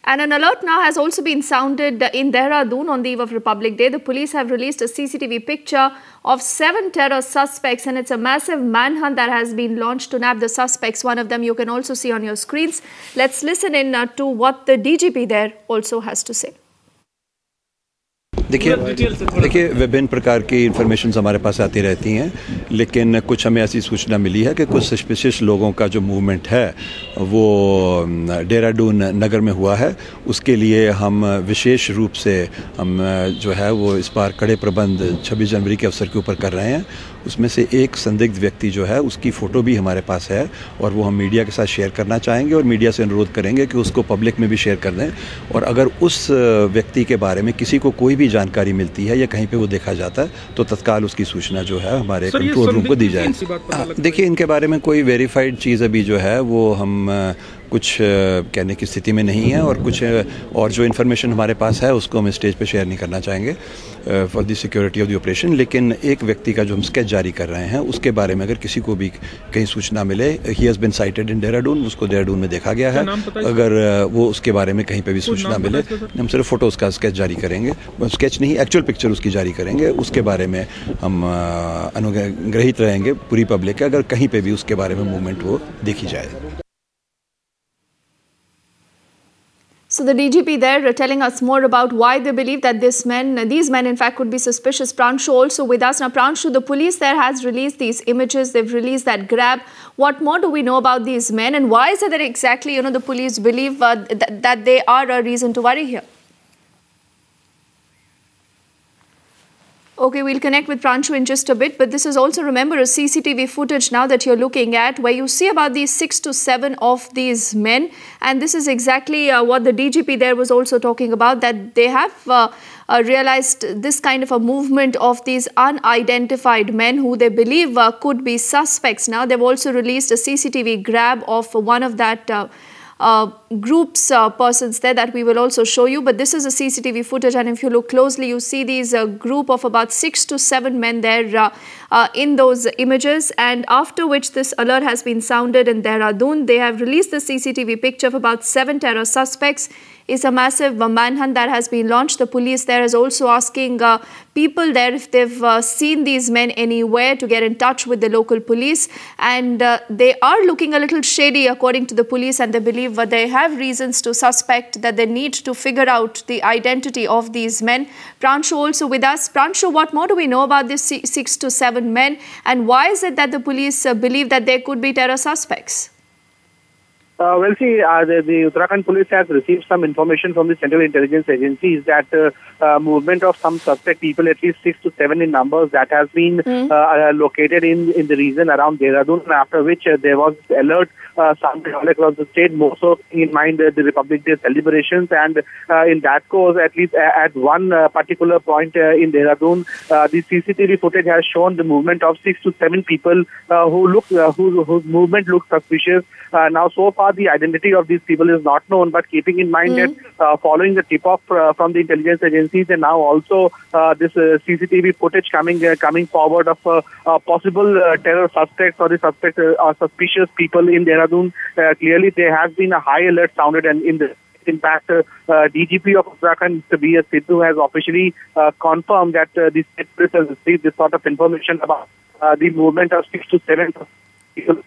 And an alert now has also been sounded in Dehradun on the eve of Republic Day. The police have released a CCTV picture of 7 terror suspects, and it's a massive manhunt that has been launched to nab the suspects. One of them you can also see on your screens. Let's listen in to what the DGP there also has to say. देखिए विभिन्न प्रकार की information हमारे पास आती रहती हैं, लेकिन कुछ हमें ऐसी सूचना मिली है कि कुछ सस्पिशियस लोगों का जो मूवमेंट है वो देहरादून नगर में हुआ है। उसके लिए हम विशेष रूप से हम जो है वो इस बार कड़े प्रबंध 26 जनवरी के अवसर के ऊपर कर रहे हैं। उसमें से एक संदिग्ध व्यक्ति जो है उसकी फ़ोटो भी हमारे पास है और वो हम मीडिया के साथ शेयर करना चाहेंगे और मीडिया से अनुरोध करेंगे कि उसको पब्लिक में भी शेयर कर दें। और अगर उस व्यक्ति के बारे में किसी को कोई भी जानकारी मिलती है या कहीं पे वो देखा जाता है तो तत्काल उसकी सूचना जो है हमारे कंट्रोल रूम को दी जाए। देखिए इनके बारे में कोई वेरीफाइड चीज़ अभी जो है वो हम कुछ कहने की स्थिति में नहीं है और कुछ और जो इन्फॉर्मेशन हमारे पास है उसको हम स्टेज पे शेयर नहीं करना चाहेंगे for the security of the operation. लेकिन एक व्यक्ति का जो हम स्केच जारी कर रहे हैं उसके बारे में अगर किसी को भी कहीं सूचना मिले, ही has been sighted in Dehradun, उसको देहरादून में देखा गया है, अगर वो उसके बारे में कहीं पे भी सूचना मिले हम सिर्फ फोटो उसका स्केच जारी करेंगे, स्केच नहीं एक्चुअल पिक्चर उसकी जारी करेंगे। उसके बारे में हम अनुग्रहित रहेंगे पूरी पब्लिक के, अगर कहीं पे भी उसके बारे में मूवमेंट वो देखी जाए। So the DGP there telling us more about why they believe that these men in fact could be suspicious. Pranshu also with us. Now Pranshu, the police there has released these images, they've released that grab. What more do we know about these men and why is it that exactly, the police believe that they are a reason to worry here? Okay, we'll connect with Pranshu in just a bit, but this is also, remember, a CCTV footage now that you're looking at where you see about these 6 to 7 of these men, and this is exactly what the DGP there was also talking about, that they have realized this kind of a movement of these unidentified men who they believe could be suspects. Now they've also released a CCTV grab of one of that groups persons there that we will also show you, but this is a CCTV footage, and if you look closely you see these group of about 6 to 7 men there in those images. And after which this alert has been sounded in Dehradun, they have released the CCTV picture of about 7 terror suspects. It's a massive manhunt that has been launched. The police there is also asking people there if they've seen these men anywhere to get in touch with the local police, and they are looking a little shady according to the police, and they believe they have reasons to suspect that they need to figure out the identity of these men. Pranshu also with us. Pranshu, what more do we know about these 6 to 7 men, and why is it that the police believe that they could be terror suspects? Well, see, the Uttarakhand police has received some information from the Central Intelligence Agencies that movement of some suspect people, at least 6 to 7 in numbers, that has been located in the region around Dehradun, after which there was alert sounded all across the state, more so in mind the Republic Day celebrations. And in that course, at least at one particular point in Dehradun, the CCTV footage has shown the movement of 6 to 7 people whose movement looks suspicious. Now, so far, the identity of these people is not known, but keeping in mind that following the tip-off from the intelligence agencies, and now also this CCTV footage coming forward of possible terror suspects or the suspect or suspicious people in Dehradun, clearly there has been a high alert sounded, and in fact, DGP of Uttarakhand, B.S. Sidhu, has officially confirmed that the state police has received this sort of information about the movement of 6 to 7 people